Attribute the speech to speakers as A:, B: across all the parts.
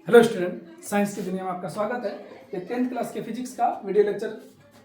A: Hello student, science की दुनिया में आपका स्वागत है। ये 10th क्लास के फिजिक्स का वीडियो लेक्चर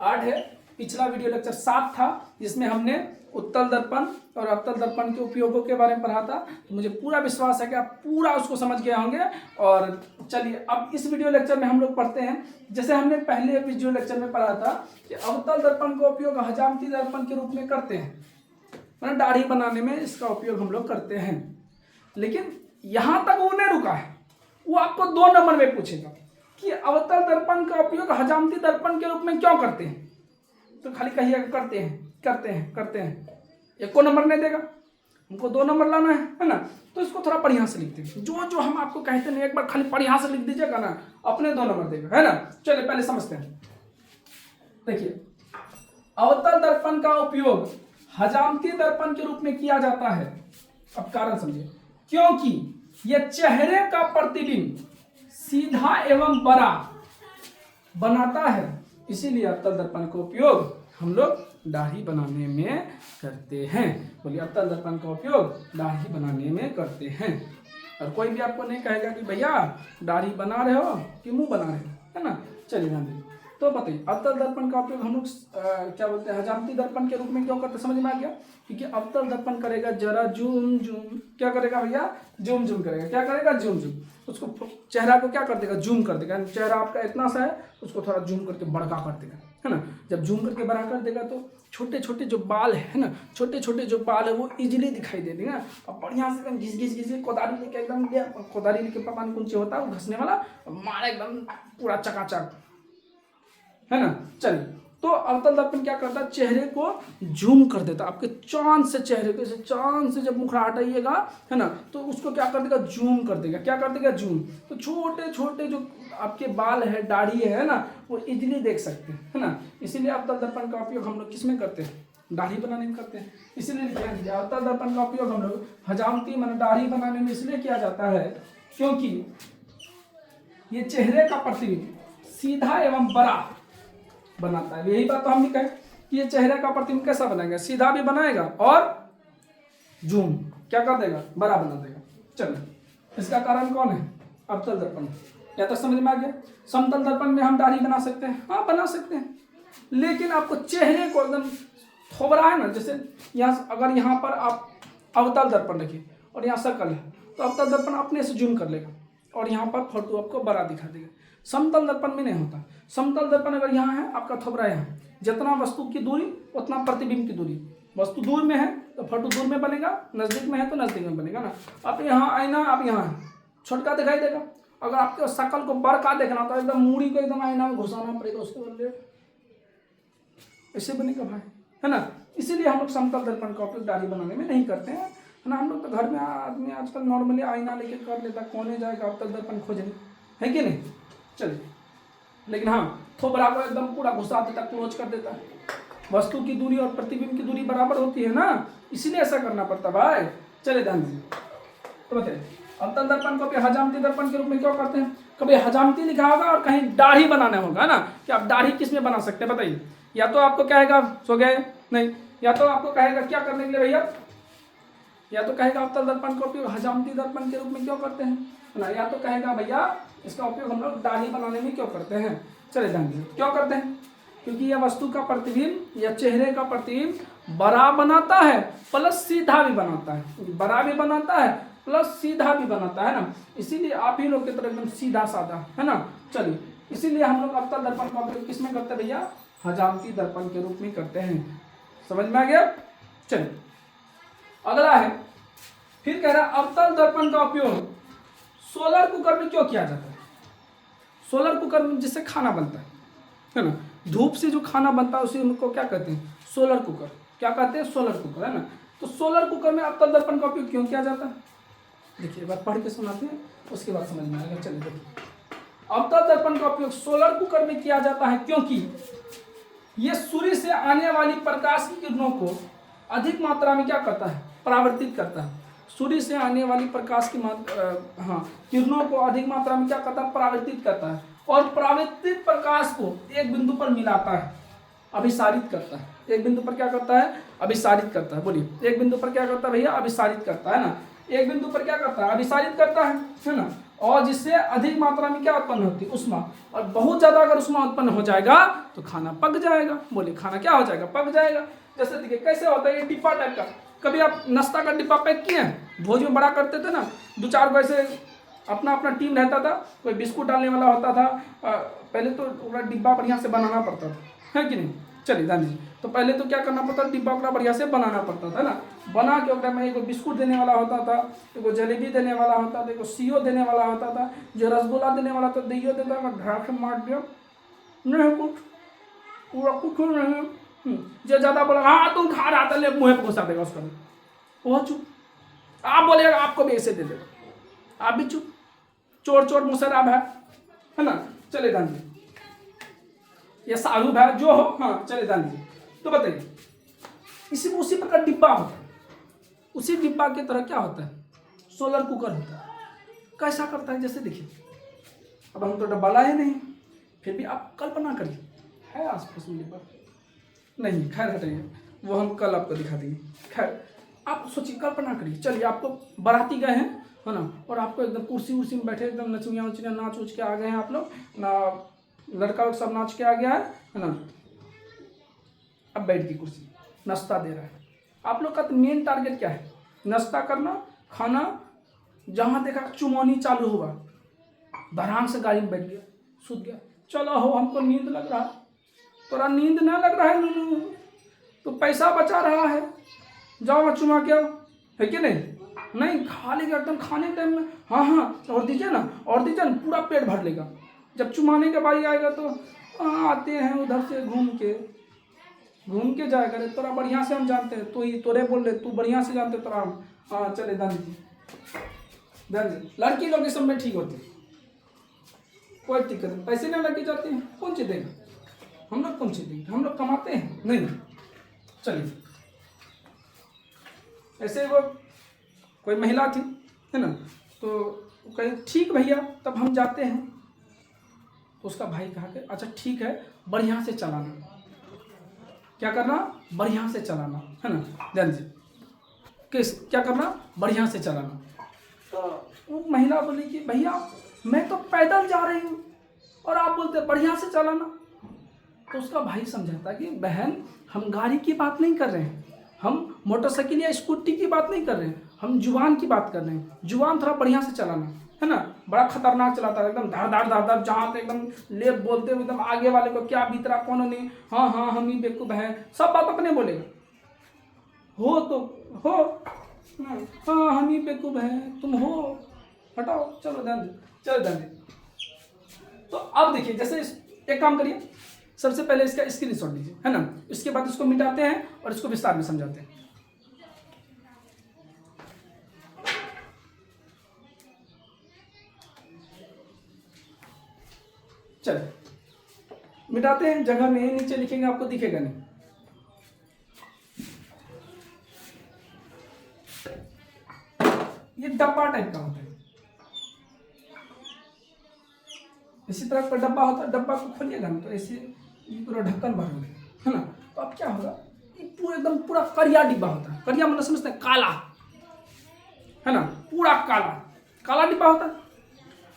A: 8 है। पिछला वीडियो लेक्चर 7 था, जिसमें हमने उत्तल दर्पण और अवतल दर्पण के उपयोगों के बारे में पढ़ा था। तो मुझे पूरा विश्वास है कि आप पूरा उसको समझ गए होंगे। और चलिए अब इस वीडियो लेक्चर में हम लोग पढ़ते हैं, जैसे हमने पहले वीडियो लेक्चर में पढ़ा था कि अवतल दर्पण का उपयोग हजामती दर्पण के रूप में करते हैं, मतलब दाढ़ी बनाने में इसका उपयोग हम लोग करते हैं। लेकिन यहाँ तक वो नहीं रुका है, वो आपको 2 नंबर में पूछेगा कि अवतल दर्पण का उपयोग हजामती दर्पण के रूप में क्यों करते हैं। तो खाली कहिएगा करते हैं। एक को नंबर नहीं देगा, हमको 2 नंबर लाना है ना। तो इसको थोड़ा बढ़िया से लिखते हैं, जो हम आपको कहते हैं एक बार खाली बढ़िया से लिख दीजिएगा ना, अपने 2 नंबर देगा, है ना। चलिए पहले समझते हैं। देखिए, अवतल दर्पण का उपयोग हजामती दर्पण के रूप में किया जाता है। अब कारण समझिए, क्योंकि यह चेहरे का प्रतिबिंब सीधा एवं बड़ा बनाता है, इसीलिए अवतल दर्पण का उपयोग हम लोग दाढ़ी बनाने में करते हैं। बोलिए, अवतल दर्पण का उपयोग दाढ़ी बनाने में करते हैं। और कोई भी आपको नहीं कहेगा कि भैया दाढ़ी बना रहे हो कि मुंह बना रहे हो, है ना। चलिए ध्यान दीजिए। तो बताइए, अवतल दर्पण का उपयोग हम लोग क्या बोलते हैं, हजामती दर्पण के रूप में क्यों करते हैं, समझ में आ गया। क्योंकि अवतल दर्पण करेगा जरा जूम, क्या करेगा भैया, जूम करेगा। क्या करेगा, जूम। उसको चेहरा को क्या कर देगा, जूम कर देगा। चेहरा आपका इतना सा है, उसको थोड़ा जूम करके बड़का कर देगा, है ना। जब जूम करके बड़ा कर देगा तो छोटे छोटे जो बाल है ना, छोटे छोटे जो बाल है वो इजीली दिखाई दे देगा। और बढ़िया से एकदम घिस कोदारी लेके एकदम कोदारी लेके पता नहीं कौन सी होता है वो घसने वाला, मारे एकदम पूरा चकाचक, है ना। चलिए, तो अवतल दर्पण क्या करता है, चेहरे को जूम कर देता है। आपके चांद से चेहरे को, चांद से जब मुखड़ा हटाइएगा, है ना, तो उसको क्या कर देगा, जूम कर देगा। क्या कर देगा, जूम। तो छोटे छोटे जो आपके बाल है, दाढ़ी है ना, वो इजीली देख सकते हैं, है ना। इसीलिए अवतल दर्पण का उपयोग हम लोग किस में करते हैं, दाढ़ी बनाने में करते हैं। इसीलिए अवतल दर्पण का उपयोग हम लोग हजामती मतलब दाढ़ी बनाने में इसलिए किया जाता है क्योंकि ये चेहरे का प्रतिबिंब सीधा एवं बड़ा बनाता है। यही बात तो हम भी कहें कि ये चेहरे का प्रतिबिंब कैसा बनाएगा, सीधा भी बनाएगा और जूम क्या कर देगा, बड़ा बना देगा। चलो, इसका कारण कौन है, अवतल दर्पण। या तो समझ में आ गया। समतल दर्पण में हम दाढ़ी बना सकते हैं, हाँ बना सकते हैं, लेकिन आपको चेहरे को एकदम थोबरा है ना, जैसे यहाँ अगर यहाँ पर आप अवतल दर्पण रखिए और यहाँ सर्कल है, तो अवतल दर्पण अपने से जूम कर लेगा और यहाँ पर फोटो आपको बड़ा दिखा देगा। समतल दर्पण में नहीं होता। समतल दर्पण अगर यहाँ है, आपका थोबरा यहाँ, जितना वस्तु की दूरी उतना प्रतिबिंब की दूरी। वस्तु दूर में है तो फोटो दूर में बनेगा, नजदीक में है तो नजदीक में बनेगा ना। अब यहाँ आईना, आप यहाँ है, छोटका दिखाई देगा। अगर आपके शकल को बड़का देखना तो एकदम मूड़ी को एकदम आईना में घुसाना पड़ेगा, उसके बदले ऐसे बनेगा भाई, है ना। इसीलिए हम लोग समतल दर्पण का उपयोग दाढ़ी बनाने में नहीं करते हैं, है ना। हम लोग तो घर में आदमी आजकल नॉर्मली आईना लेके कर लेता, कौन जाएगा अवतल दर्पण खोजने, है कि नहीं। चलिए, लेकिन हाँ, थोबरा को एकदम पूरा घुसा देता, क्लोज कर देता है। वस्तु की दूरी और प्रतिबिंब की दूरी बराबर होती है ना, इसीलिए ऐसा करना पड़ता भाई। चलिए ध्यान दीजिए। तो बताइए, अवतल दर्पण को हजामती दर्पण के रूप में क्यों करते हैं। कभी हजामती लिखा होगा और कहीं दाढ़ी बनाना होगा ना, कि आप दाढ़ी किस में बना सकते हैं बताइए। या तो आपको कहेगा सो गए नहीं, या तो आपको कहेगा क्या करने के लिए भैया, या तो कहेगा अवतल दर्पण का उपयोग हजामती दर्पण के रूप में क्यों करते हैं ना, या तो कहेगा भैया इसका उपयोग हम लोग दाढ़ी बनाने में क्यों करते हैं। चले ध्यान दीजिए, क्यों करते हैं, क्योंकि यह वस्तु का प्रतिबिंब या चेहरे का प्रतिबिंब बड़ा बनाता है प्लस सीधा भी बनाता है। बड़ा भी बनाता है प्लस सीधा भी बनाता है ना। इसीलिए आप ही लोग की तरह एकदम सीधा साधा, है ना। चलिए, इसीलिए हम लोग अवतल दर्पण का उपयोग किस में करते हैं भैया, हजामती दर्पण के रूप में करते हैं। समझ में आ गया। चलिए, अगला है, फिर कह रहा है अवतल दर्पण का उपयोग सोलर कुकर में क्यों किया जाता है। सोलर कुकर में जिससे खाना बनता है ना, धूप से जो खाना बनता है उसी को क्या कहते हैं, सोलर कुकर। क्या कहते हैं, सोलर कुकर, है ना। तो सोलर कुकर में अवतल दर्पण का उपयोग क्यों किया जाता है, देखिए एक बार पढ़ के सुनाते हैं, उसके बाद समझ में आएगा। चलिए देखिए, अवतल दर्पण का उपयोग सोलर कुकर में किया जाता है क्योंकि यह सूर्य से आने वाली प्रकाश की किरणों को अधिक मात्रा में क्या करता है, परावर्तित करता है। सूर्य से आने वाली प्रकाश की किरणों को अधिक मात्रा में क्या करता है, परावर्तित करता है। और परावर्तित प्रकाश को एक बिंदु पर मिलाता है, अभिसारित करता है। एक बिंदु पर क्या करता है, अभिसारित करता है। बोलिए, एक बिंदु पर क्या करता है भैया, अभिसारित करता है ना। एक बिंदु पर क्या करता है, अभिसारित करता है ना। और जिससे अधिक मात्रा में क्या उत्पन्न होती है, उष्मा। और बहुत ज़्यादा अगर उष्मा उत्पन्न हो जाएगा तो खाना पक जाएगा। बोले खाना क्या हो जाएगा, पक जाएगा। जैसे देखिए कैसे होता है, ये डिब्बा टाइप का, कभी आप नाश्ता का डिब्बा पैक किए हैं, भोज में बड़ा करते थे ना, 2-4 को ऐसे अपना अपना टीम रहता था, कोई बिस्कुट डालने वाला होता था। पहले तो पूरा डिब्बा बढ़िया से बनाना पड़ता था, है कि नहीं। चलिए ध्यान दीजिए, तो पहले तो क्या करना पड़ता, डिब्बा पूरा बढ़िया से बनाना पड़ता था ना। बना के ओकरा में एगो बिस्कुट देने वाला होता था, एगो जलेबी देने वाला होता था, एगो सीओ देने वाला होता था, जो रसगुल्ला देने वाला तो दहियो देता था, ढाक मार दिया नहीं कुछ, पूरा कुछ नहीं। जो ज़्यादा बोला हाँ तुम खा रहा था, ले मुँह पे घुसा देगा उसका, वो चुप। आप बोलेगा आपको भी ऐसे दे देगा, आप भी चुप, चोर चोर मुसराब है ना। चले ध्यान दीजिए, ये सारूब है जो हो, हाँ चले ध्यान दीजिए। तो बताइए इसी उसी प्रकार डिब्बा होता है, उसी डिब्बा की तरह क्या होता है, सोलर कुकर होता है। कैसा करता है, जैसे देखिए अब हम तो डब्बा लाए नहीं, फिर भी आप कल्पना करिए, है आस पास में डिब्बा नहीं, खैर हटाइए, वो हम कल आपको दिखा देंगे। खैर आप सोचिए, कल्पना करिए, चलिए आपको बाराती गए हैं, है ना, और आपको एकदम कुर्सी उर्सी में बैठे एकदम नचुइयाँ उचुइयाँ नाच उच के आ गए हैं आप लोग ना, लड़का लोग सब नाच के आ गया है ना। अब बैठ गई कुर्सी, नाश्ता दे रहा है, आप लोग का तो मेन टारगेट क्या है, नाश्ता करना, खाना। जहाँ देखा चुमौनी चालू हुआ, धड़ाम से गाड़ी में बैठ गया, सूत गया। चलो हो हमको नींद लग रहा है, तोरा नींद ना लग रहा है नूनू, तो पैसा बचा रहा है, जाओ चुमा के आओ, है कि नहीं खा लेगा एकदम खाने टाइम में, हाँ हाँ और दीजिए ना, और दीजिए ना, पूरा पेट भर लेगा। जब चुमाने के बारी आएगा तो आते हैं उधर से घूम के जाएगा, रे तोरा बढ़िया से हम जानते हैं, तो ही तोरे बोल रहे, तू बढ़िया से जानते तोरा हम। हाँ चले दानी लड़की लोग इस सब में ठीक होती है, कोई दिक्कत नहीं, पैसे नहीं लड़की जाती है, कौन चीज देगा, हम लोग कौन चीज देंगे, हम लोग कमाते हैं नहीं। चलिए ऐसे वो कोई महिला थी, है ना, तो कहे ठीक भैया तब हम जाते हैं। तो उसका भाई कहा कि अच्छा ठीक है, बढ़िया से चलाना, क्या करना, बढ़िया से चलाना, है ना। ध्यान दीजिए किस क्या करना, बढ़िया से चलाना। तो वो महिला बोली कि भैया मैं तो पैदल जा रही हूँ और आप बोलते बढ़िया से चलाना। तो उसका भाई समझाता कि बहन हम गाड़ी की बात नहीं कर रहे हैं, हम मोटरसाइकिल या स्कूटी की बात नहीं कर रहे हैं, हम जुबान की बात कर रहे हैं। जुबान थोड़ा बढ़िया से चलाना, है ना। बड़ा खतरनाक चलाता है, एकदम धड़ धड़ धड़ धड़, जहाँ पे एकदम ले बोलते हुए एकदम आगे वाले को क्या बीत रहा कौन नहीं, हाँ हाँ हम ही बेवकूफ़ हैं, सब बात अपने बोलेगा। हो तो हो, हाँ हम ही बेवकूफ़ हैं, तुम हो, हटाओ, चलो ध्यान दे, चलो ध्यान दे। तो अब देखिए जैसे एक काम करिए, सबसे पहले इसका स्क्रीनशॉट लीजिए, है ना, इसके बाद इसको मिटाते हैं और इसको विस्तार में समझाते हैं। चलिए मिटाते हैं, जगह में नीचे लिखेंगे आपको दिखेगा नहीं। ये डब्बा टाइप का होता है, इसी तरह का डब्बा होता है, डब्बा को खोलिएगा ना तो ऐसे पूरा ढक्कन भरोगे, है ना। तो अब क्या होगा, ये पूरा एकदम पूरा करिया डिब्बा होता है, करिया मतलब समझते हैं काला, है ना, पूरा काला काला डिब्बा होता है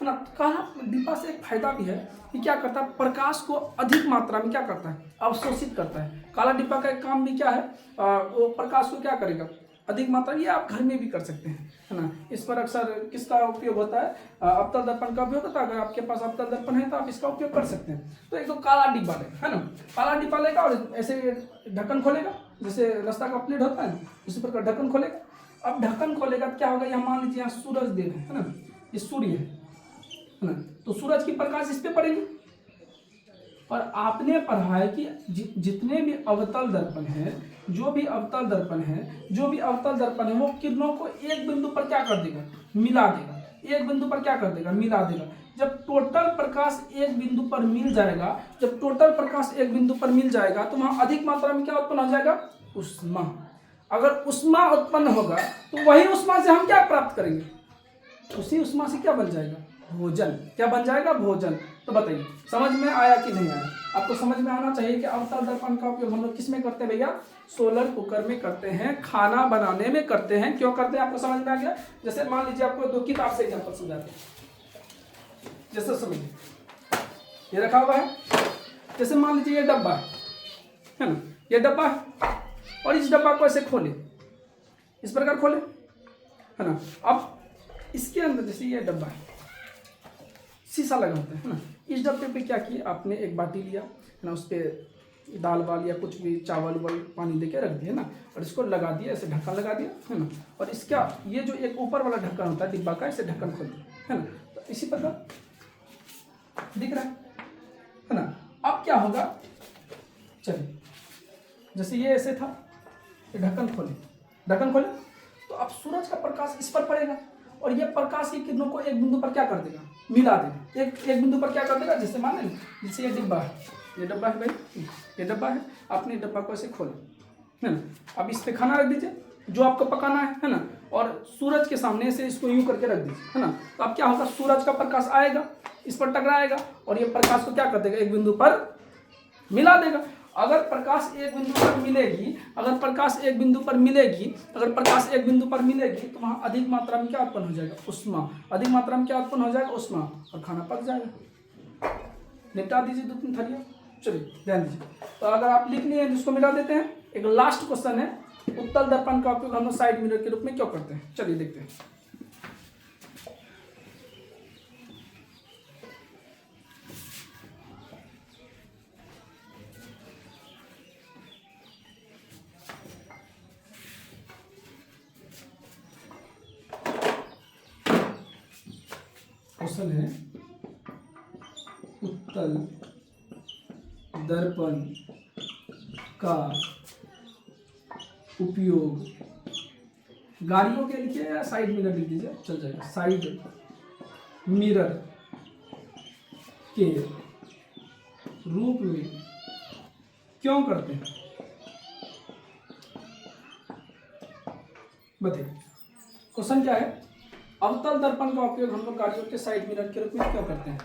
A: ना। काला डिब्बा से एक फायदा भी है कि क्या करता है, प्रकाश को अधिक मात्रा में क्या करता है, अवशोषित करता है। काला डिब्बा का एक काम भी क्या है, वो प्रकाश को क्या करेगा, अधिक मात्रा, ये आप घर में भी कर सकते हैं, है ना। इस पर अक्सर किसका उपयोग होता है, अवतल दर्पण का उपयोग होता है। अगर आपके पास अवतल दर्पण है तो आप इसका उपयोग कर सकते हैं। तो एक तो काला डिब्बा लेगा, है ना, काला डिब्बा लेगा और ऐसे ढक्कन खोलेगा, जैसे रास्ता का प्लेट होता है उसी प्रकार ढक्कन खोलेगा। अब ढक्कन खोलेगा क्या होगा, यहाँ मान लीजिए यहाँ सूरज देव है ना, ये सूर्य है ना, तो सूरज की प्रकाश इस पे पड़ेगी। और आपने पढ़ा है कि जितने भी अवतल दर्पण है, जो भी अवतल दर्पण है वो किरणों को एक बिंदु पर क्या कर देगा, मिला देगा, एक बिंदु पर क्या कर देगा, मिला देगा। जब टोटल प्रकाश एक बिंदु पर मिल जाएगा, तो वहां अधिक मात्रा में क्या उत्पन्न हो जाएगा, उष्मा। अगर उष्मा उत्पन्न होगा तो वही उष्मा से हम क्या प्राप्त करेंगे, उसी उष्मा से क्या बन जाएगा, भोजन। क्या बन जाएगा, भोजन। तो बताइए समझ में आया कि नहीं आया। आपको समझ में आना चाहिए कि अवतल दर्पण का उपयोग हम लोग किस में करते हैं भैया, सोलर कुकर में करते हैं, खाना बनाने में करते हैं। क्यों करते हैं आपको समझ में आ गया। जैसे मान लीजिए आपको दो किताब से एग्जाम्पल समझाते हैं, जैसे समझिए ये रखा हुआ है, जैसे मान लीजिए ये डब्बा है ना, ये डब्बा है और इस डब्बा को ऐसे खोले, इस प्रकार खोले है ना। अब इसके अंदर जैसे ये डब्बा है, शीशा लगा होता है ना, इस डब्बे पे क्या किया आपने, एक बाटी लिया है ना, उस पर दाल वाल या कुछ भी चावल वाल पानी देके रख दिया ना, और इसको लगा दिया, ऐसे ढक्कन लगा दिया है ना, और इसका ये जो एक ऊपर वाला ढक्कन होता है डिब्बा का, ऐसे ढक्कन खोल दिया है ना, तो इसी प्रकार दिख रहा है ना। अब क्या होगा, चलिए जैसे ये ऐसे था, ये ढक्कन खोले तो अब सूरज का प्रकाश इस पर पड़ेगा और ये प्रकाश की किरणों को एक बिंदु पर क्या कर देगा, मिला देगा, एक बिंदु पर क्या कर देगा। जैसे मान लें जैसे ये डिब्बा है, ये डब्बा है भाई, ये डब्बा है, आपने डब्बा को ऐसे खोला है ना, अब इस पे खाना रख दीजिए जो आपको पकाना है ना, और सूरज के सामने से इसको यूं करके रख दीजिए है ना, तो अब क्या होगा, सूरज का प्रकाश आएगा, इस पर टकराएगा और ये प्रकाश को क्या कर देगा, एक बिंदु पर मिला देगा। अगर प्रकाश एक बिंदु पर मिलेगी, अगर प्रकाश एक बिंदु पर मिलेगी तो वहाँ अधिक मात्रा में क्या उत्पन्न हो जाएगा, उष्मा, अधिक मात्रा में क्या उत्पन्न हो जाएगा, उष्मा, और खाना पक जाएगा। निपटा दीजिए 2-3 थरिया। चलिए ध्यान दीजिए, तो अगर आप लिख लिए जिसको मिटा देते हैं। एक लास्ट क्वेश्चन है, उत्तल दर्पण का उपयोग हम लोग साइड मिरर के रूप में क्यों करते हैं, चलिए देखते हैं। क्वेश्चन है, उत्तल दर्पण का उपयोग, गाड़ियों के लिए या साइड मिरर लिख दीजिए चल जाएगा, साइड मिरर के रूप में क्यों करते हैं, बताइए। क्वेश्चन क्या है, अवतल दर्पण का उपयोग हम लोग गाड़ियों के साइड मिरर के रूप में क्यों करते हैं।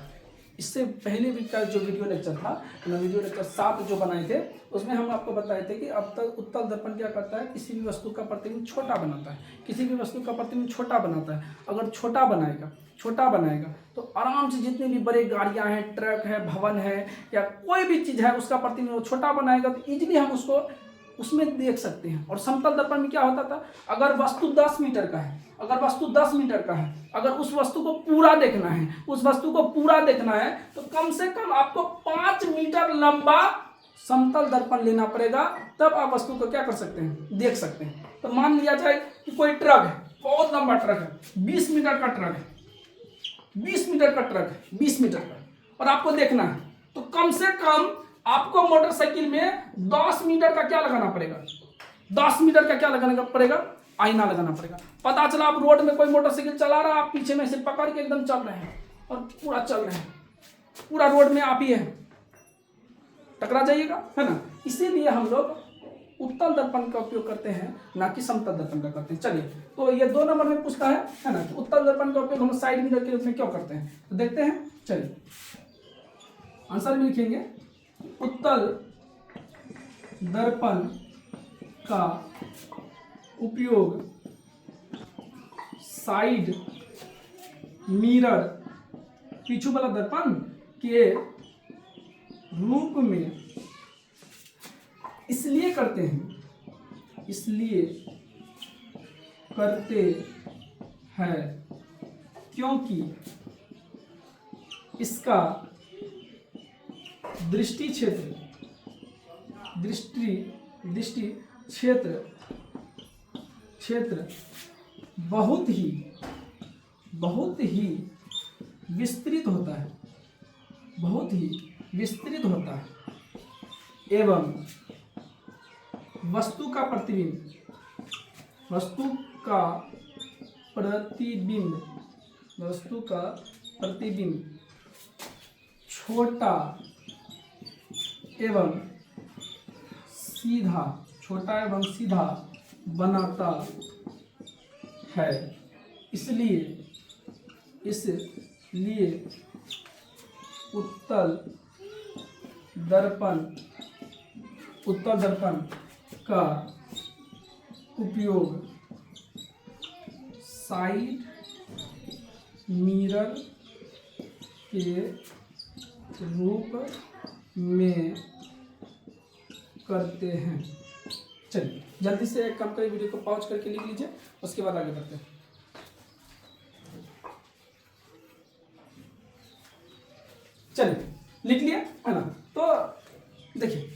A: इससे पहले भी का जो वीडियो लेक्चर था, वीडियो लेक्चर 7 जो बनाए थे, उसमें हम आपको बताए थे कि उत्तल दर्पण क्या करता है, किसी भी वस्तु का प्रतिबिंब छोटा बनाता है, किसी भी वस्तु का प्रतिबिंब छोटा बनाता है। अगर छोटा बनाएगा तो आराम से जितनी भी बड़ी गाड़ियां हैं, ट्रक है, भवन है या कोई भी चीज़ है, उसका प्रतिबिंब छोटा बनाएगा तो ईजिली हम उसको उसमें देख सकते हैं। और समतल दर्पण में क्या होता था, अगर वस्तु 10 मीटर का है, अगर उस वस्तु को पूरा देखना है तो कम से कम आपको 5 मीटर लंबा समतल दर्पण लेना पड़ेगा, तब आप वस्तु को क्या कर सकते हैं, देख सकते हैं। तो मान लिया जाए कि कोई ट्रक है, बहुत लंबा ट्रक है, 20 मीटर का ट्रक है, 20 मीटर का, और आपको देखना है, तो कम से कम आपको मोटरसाइकिल में 10 मीटर का क्या लगाना पड़ेगा, आईना लगाना पड़ेगा। पता चला आप रोड में कोई मोटरसाइकिल चला रहा है, आप पीछे में से पकड़ के एकदम चल रहे हैं और पूरा चल रहे हैं, पूरा रोड में आप ही है, टकरा जाइएगा, है ना। इसीलिए हम लोग उत्तल दर्पण का उपयोग करते हैं, ना कि समतल दर्पण का करते हैं। चलिए, तो ये 2 नंबर में पूछता है ना, कि उत्तल दर्पण का उपयोग हम साइड मिरर के रूप में क्यों करते हैं, तो देखते हैं। चलिए आंसर में लिखेंगे, उत्तल दर्पण का उपयोग साइड मिरर, पीछू वाला दर्पण के रूप में इसलिए करते हैं क्योंकि इसका दृष्टि क्षेत्र बहुत ही विस्तृत होता है, एवं वस्तु का प्रतिबिंब छोटा एवं सीधा बनाता है। इसलिए उत्तल दर्पण का उपयोग साइड मिरर के रूप में करते हैं। चलिए जल्दी से एक काम करिए, वीडियो को पॉज करके लिख लीजिए, उसके बाद आगे बढ़ते हैं। चलिए लिख लिया है ना। तो देखिए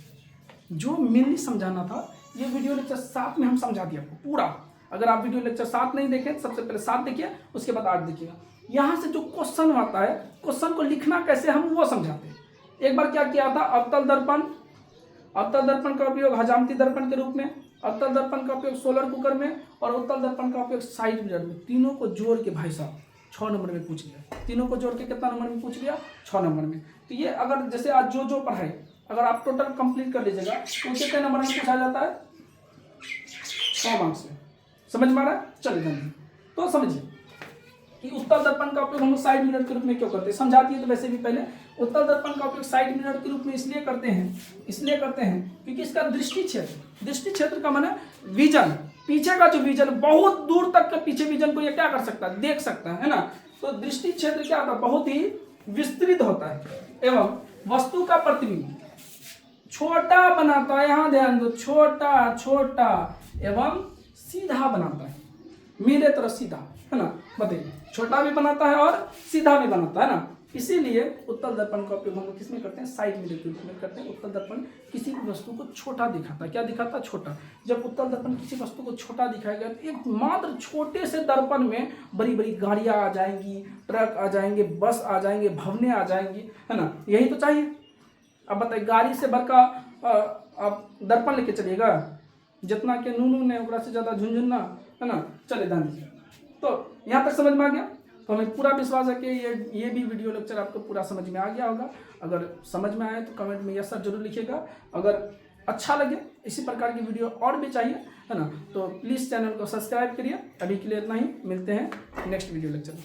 A: जो मेनली समझाना था ये वीडियो लेक्चर 7 में हम समझा दिया आपको पूरा। अगर आप वीडियो लेक्चर 7 नहीं देखें तो सबसे पहले 7 देखिए, उसके बाद 8 देखिएगा। यहाँ से जो क्वेश्चन आता है, क्वेश्चन को लिखना कैसे हम वो समझाते हैं। एक बार क्या किया था, अवतल दर्पण का उपयोग हजामती दर्पण के रूप में, अवतल दर्पण का उपयोग सोलर कुकर में, और उत्तल दर्पण का उपयोग साइड मिरर में। तीनों को जोड़ के भाई साहब 6 नंबर में पूछ लिया। तीनों को जोड़ के कितना नंबर में पूछ लिया, 6 नंबर में। तो ये अगर जैसे आज जो पढ़ाई अगर आप टोटल कंप्लीट कर लीजिएगा तो कितने नंबर में पूछा जाता है, 100 मार्क्स में। समझ में आ रहा है। चलिए धन्यवाद। तो समझिए कि उत्तल दर्पण का उपयोग हम साइड मिरर के रूप में क्यों करते हैं, समझा दिए। तो वैसे भी पहले उत्तल दर्पण का उपयोग साइड मिरर के रूप में इसलिए करते हैं क्योंकि इसका दृष्टि क्षेत्र का माने विजन, पीछे का जो विजन, बहुत दूर तक के पीछे विजन को ये क्या कर सकता है, देख सकता है ना। तो दृष्टि क्षेत्र क्या होता है, बहुत ही विस्तृत होता है एवं वस्तु का प्रतिबिंब छोटा बनाता है। यहां ध्यान दो, छोटा एवं सीधा बनाता है, मेरे तरह सीधा है ना। बताइए, छोटा भी बनाता है और सीधा भी बनाता है ना। इसीलिए उत्तल दर्पण का उपयोग हम लोग किसमें करते हैं, साइड मिरर के रूप में करते हैं। उत्तल दर्पण किसी भी वस्तु को छोटा दिखाता है। क्या दिखाता है, छोटा। जब उत्तल दर्पण किसी वस्तु को छोटा दिखाएगा तो एक मात्र छोटे से दर्पण में बड़ी बड़ी गाड़ियां आ जाएंगी, ट्रक आ जाएंगे, बस आ जाएंगे, भवनें आ जाएंगी, है ना। यही तो चाहिए। अब बताइए, गाड़ी से भर का आप दर्पण लेके चलिएगा, जितना के नून है उतना से ज़्यादा झुंझुन्ना, है ना। चले ध्यान दीजिए। तो यहाँ तक समझ में आ गया। तो हमें पूरा विश्वास है कि ये भी वीडियो लेक्चर आपको पूरा समझ में आ गया होगा। अगर समझ में आए तो कमेंट में यस सर जरूर लिखिएगा। अगर अच्छा लगे, इसी प्रकार की वीडियो और भी चाहिए, है ना, तो प्लीज़ चैनल को सब्सक्राइब करिए। अभी के लिए इतना ही, मिलते हैं नेक्स्ट वीडियो लेक्चर में।